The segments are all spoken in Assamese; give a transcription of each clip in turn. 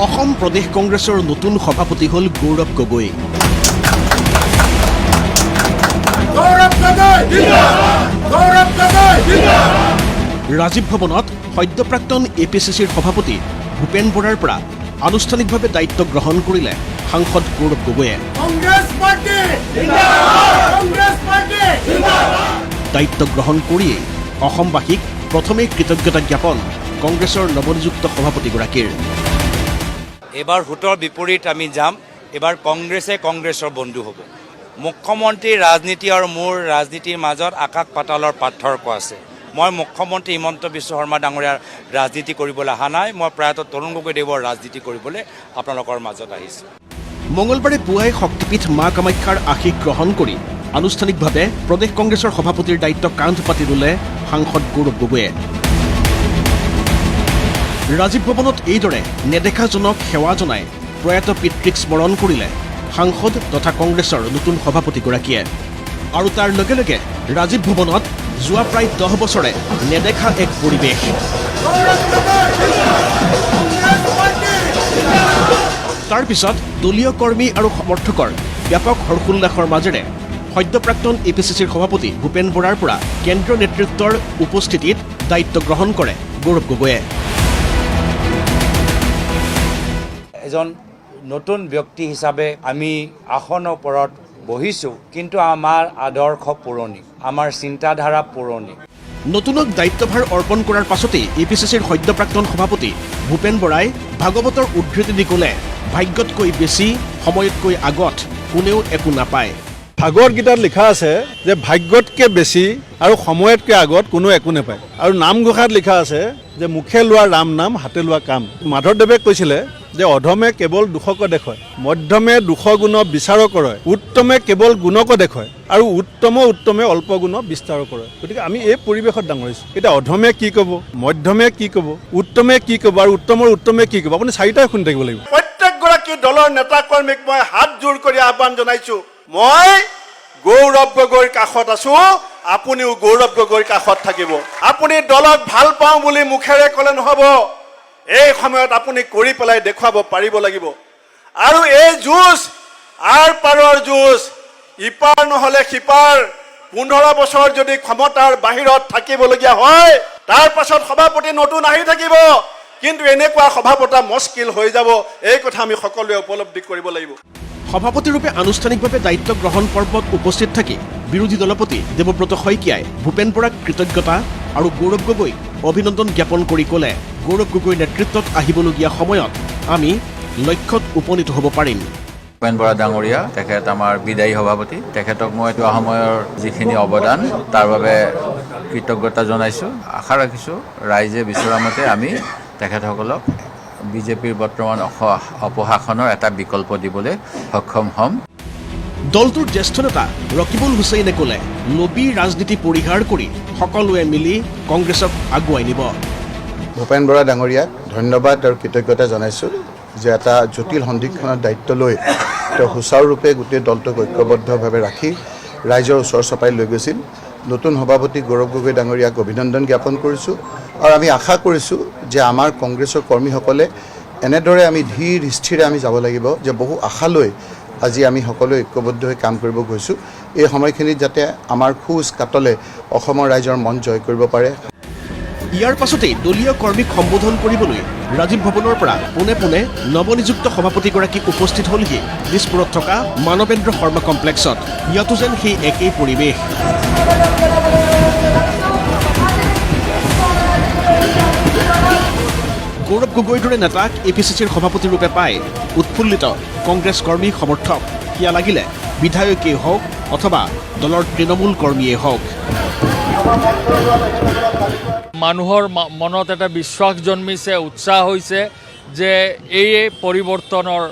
অসম প্ৰদেশ কংগ্ৰেছৰ নতুন সভাপতি হ'ল গৌৰৱ গগৈ। ৰাজীৱ ভৱনত সদ্যপ্ৰাক্তন এপিচিচিৰ সভাপতি ভূপেন বৰাৰ পৰা আনুষ্ঠানিকভাৱে দায়িত্ব গ্ৰহণ কৰিলে সাংসদ গৌৰৱ গগৈয়ে। দায়িত্ব গ্ৰহণ কৰিয়েই অসমবাসীক প্ৰথমেই কৃতজ্ঞতা জ্ঞাপন কংগ্ৰেছৰ নৱনিযুক্ত সভাপতিগৰাকীৰ। এবাৰ ভোটৰ বিপৰীত আমি যাম। এবাৰ কংগ্ৰেছে কংগ্ৰেছৰ বন্ধু হ'ব। মুখ্যমন্ত্ৰীৰ ৰাজনীতি আৰু মোৰ ৰাজনীতিৰ মাজত আকাশ পাতালৰ পাৰ্থক্য আছে। মই মুখ্যমন্ত্ৰী হিমন্ত বিশ্ব শৰ্মা ডাঙৰীয়াৰ ৰাজনীতি কৰিবলৈ অহা নাই। মই প্ৰয়াত তৰুণ গগৈদেৱৰ ৰাজনীতি কৰিবলৈ আপোনালোকৰ মাজত আহিছোঁ। মঙলবাৰে পুৱাই শক্তিপীঠ মা কামাখ্যাৰ আশীষ গ্ৰহণ কৰি আনুষ্ঠানিকভাৱে প্ৰদেশ কংগ্ৰেছৰ সভাপতিৰ দায়িত্ব কান্ধ পাতি ল'লে সাংসদ গৌৰৱ গগৈয়ে। ৰাজীৱ ভৱনত এইদৰে নেদেখাজনক সেৱা জনাই প্ৰয়াত পিতৃক স্মৰণ কৰিলে সাংসদ তথা কংগ্ৰেছৰ নতুন সভাপতিগৰাকীয়ে। আৰু তাৰ লগে লগে ৰাজীৱ ভৱনত যোৱা প্ৰায় 10 বছৰে নেদেখা এক পৰিৱেশ। তাৰ পিছত দলীয় কৰ্মী আৰু সমৰ্থকৰ ব্যাপক হৰ্ষোল্লাসৰ মাজেৰে সদ্যপ্ৰাক্তন এপিচিচিৰ সভাপতি ভূপেন বৰাৰ পৰা কেন্দ্ৰীয় নেতৃত্বৰ উপস্থিতিত দায়িত্ব গ্ৰহণ কৰে গৌৰৱ গগৈয়ে। এজন নতুন ব্যক্তি হিচাপে আমি আসনৰ ওপৰত বহিছোঁ, কিন্তু আমাৰ আদৰ্শ পুৰণি, আমাৰ চিন্তাধাৰা পুৰণি। নতুনক দায়িত্বভাৰ অৰ্পণ কৰাৰ পাছতেই এপিচিচিৰ সদ্যপ্ৰাক্তন সভাপতি ভূপেন বৰাই ভাগৱতৰ উদ্ধৃতি দি ক'লে, ভাগ্যতকৈ বেছি সময়তকৈ আগত কোনেও একো নাপায়। ভাগৱত গীতাত লিখা আছে যে ভাগ্যতকৈ বেছি আৰু সময়তকৈ আগত কোনো একো নাপায়। আৰু নামঘোষাত লিখা আছে যে মুখে লোৱা ৰাম নাম হাতে লোৱা কাম। মাধৱদেৱে কৈছিলে যে অধমে কেৱল দুখক দেখুৱায়, মধ্যমে দুখ গুণ বিচাৰ কৰে, উত্তমে কেৱল গুণক দেখুৱায় আৰু উত্তমে অল্প গুণ বিস্তাৰ কৰে। গতিকে আমি এই পৰিৱেশত ডাঙৰ হৈছোঁ। এতিয়া অধমে কি ক'ব, মধ্যমে কি ক'ব, উত্তমে কি ক'ব আৰু উত্তমে কি ক'ব, আপুনি চাৰিটাই শুনি থাকিব লাগিব। প্ৰত্যেকগৰাকী দলৰ নেতা কৰ্মীক মই হাত জোৰ কৰি আহ্বান জনাইছোঁ, মই গৌৰৱ গগৈৰ কাষত আছোঁ, আপুনিও গৌৰৱ গগৈৰ কাষত থাকিব। আপুনি দলক ভাল পাওঁ বুলি মুখেৰে ক'লে নহ'ব, এই সময়ত আপুনি কৰি পেলাই দেখুৱাব পাৰিব লাগিব। আৰু এই যুঁজ আৰ পাৰৰ যুঁজ, ইপাৰ নহ'লে সিপাৰ। 15 বছৰ যদি ক্ষমতাৰ বাহিৰত থাকিবলগীয়া হয়, তাৰ পাছত সভাপতি নতুন আহি থাকিব, কিন্তু এনেকুৱা সভা পতা মুস্কিল হৈ যাব। এই কথা আমি সকলোৱে উপলব্ধি কৰিব লাগিব। সভাপতিৰূপে আনুষ্ঠানিকভাৱে দায়িত্ব গ্ৰহণ পৰ্বত উপস্থিত থাকি বিৰোধী দলপতি দেৱব্ৰত শইকীয়াই ভূপেন বৰাক কৃতজ্ঞতা আৰু গৌৰৱ গগৈক অভিনন্দন জ্ঞাপন কৰি ক'লে, গৌৰৱ গগৈৰ নেতৃত্বত আহিবলগীয়া সময়ত আমি লক্ষ্যত উপনীত হ'ব পাৰিম। ভূপেন বৰা ডাঙৰীয়া তেখেত আমাৰ বিদায়ী সভাপতি, তেখেতক মই যোৱা সময়ৰ যিখিনি অৱদান তাৰ বাবে কৃতজ্ঞতা জনাইছোঁ। আশা ৰাখিছোঁ ৰাইজে বিচৰা মতে আমি তেখেতসকলক বিজেপিৰ বৰ্তমান অপশাসনৰ এটা বিকল্প দিবলৈ সক্ষম হ'ম। দলটোৰ জ্যেষ্ঠ নেতা ৰকিবুল হুছেইনে ক'লে, লবি ৰাজনীতি পৰিহাৰ কৰি সকলোৱে মিলি কংগ্ৰেছক আগুৱাই নিব। ভূপেন বৰা ডাঙৰীয়াক ধন্যবাদ আৰু কৃতজ্ঞতা জনাইছোঁ যে এটা জটিল সন্ধিক্ষণৰ দায়িত্ব লৈ তেওঁ সুচাৰুৰূপে গোটেই দলটোক ঐক্যবদ্ধভাৱে ৰাখি ৰাইজৰ ওচৰ চপাই লৈ গৈছিল। নতুন সভাপতি গৌৰৱ গগৈ ডাঙৰীয়াক অভিনন্দন জ্ঞাপন কৰিছোঁ আৰু আমি আশা কৰিছোঁ যে আমাৰ কংগ্ৰেছৰ কৰ্মীসকলে এনেদৰে আমি ধীৰ স্থিৰে আমি যাব লাগিব যে বহু আশা লৈ আজি আমি সকলোৱে ঐক্যবদ্ধ হৈ কাম কৰিব গৈছোঁ। এই সময়খিনিত যাতে আমাৰ খোজ কাটলে অসমৰ ৰাইজৰ মন জয় কৰিব পাৰে। ইয়াৰ পাছতেই দলীয় কৰ্মীক সম্বোধন কৰিবলৈ ৰাজীৱ ভৱনৰ পৰা পোনে পোনে নৱনিযুক্ত সভাপতিগৰাকী উপস্থিত হ'লহি দিছপুৰত থকা মানৱেন্দ্ৰ শৰ্মা কমপ্লেক্সত। ইয়াতো যেন সেই একেই পৰিৱেশ। গৌৰৱ গগৈৰ দৰে নেতাক এপিচিচিৰ সভাপতিৰূপে পাই উৎফুল্লিত কংগ্ৰেছ কৰ্মী সমৰ্থক, সেয়া লাগিলে বিধায়কেই হওক অথবা দলৰ তৃণমূল কৰ্মীয়েই হওক। মানুহৰ মনত এটা বিশ্বাস জন্মিছে, উৎসাহ হৈছে যে এই পৰিৱৰ্তনৰ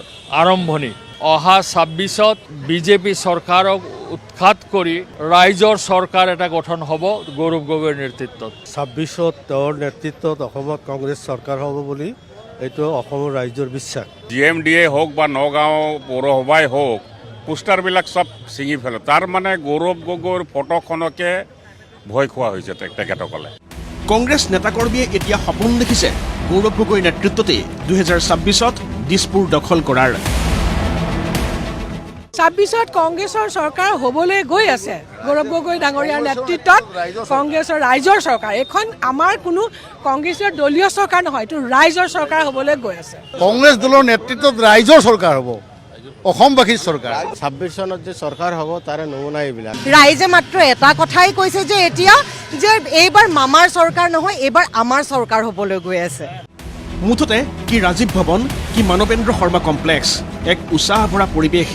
আৰম্ভণি। অহা 26ত বিজেপি চৰকাৰক উৎখাত কৰি ৰাইজৰ চৰকাৰ এটা গঠন হ'ব গৌৰৱ গগৈৰ নেতৃত্বত। 26ত তেওঁৰ নেতৃত্বত অসমত কংগ্ৰেছ চৰকাৰ হ'ব বুলি এইটো অসমৰ ৰাইজৰ বিশ্বাস। GMDA হওক বা নগাঁও পৌৰসভাই হওক, পোষ্টাৰবিলাক চব ছিঙি ফেলে। তাৰ মানে গৌৰৱ গগৈৰ ফটোখনকে ভয় খোৱা হৈছে তেখেতসকলে। কংগ্ৰেছ নেতাকৰ্মীয়ে এতিয়া সপোন দেখিছে গৌৰৱ গগৈৰ নেতৃত্বতেই 2026ত দিছপুৰ দখল কৰাৰ। 26ত কংগ্ৰেছৰ চৰকাৰ হ'বলৈ গৈ আছে। গৌৰৱ গগৈ ডাঙৰীয়াৰ নেতৃত্বত কংগ্ৰেছৰ ৰাইজৰ চৰকাৰ। এখন আমাৰ কোনো কংগ্ৰেছৰ দলীয় চৰকাৰ নহয়, এইটো ৰাইজৰ চৰকাৰ হ'বলৈ গৈ আছে। কংগ্ৰেছ দলৰ নেতৃত্বত ৰাইজৰ চৰকাৰ হ'ব, অসমবাসীৰ চৰকাৰ। 26 চনত যে চৰকাৰ হ'ব তাৰে নমুনা এইবিলাক। ৰাইজে মাত্ৰ এটা কথাই কৈছে যে এতিয়া যে এইবাৰ মামাৰ চৰকাৰ নহয়, এইবাৰ আমাৰ চৰকাৰ হ'বলৈ গৈ আছে। মুঠতে কি ৰাজীৱ ভৱন, কি মানৱেন্দ্ৰ শৰ্মা কমপ্লেক্স, এক উৎসাহ ভৰা পৰিৱেশ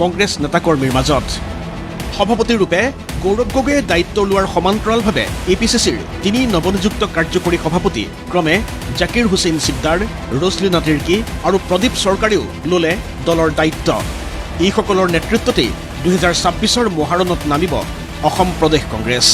কংগ্ৰেছ নেতাকৰ্মীৰ মাজত। সভাপতিৰূপে গৌৰৱ গগৈয়ে দায়িত্ব লোৱাৰ সমান্তৰালভাৱে APCCৰ 3 নৱনিযুক্ত কাৰ্যকৰী সভাপতি ক্ৰমে জাকিৰ হুছেইন সিকদাৰ, ৰছলিনা তিৰ্কী আৰু প্ৰদীপ চৰকাৰেও ল'লে দলৰ দায়িত্ব। এইসকলৰ নেতৃত্বতেই 2026ৰ মহাৰণত নামিব অসম প্ৰদেশ কংগ্ৰেছ।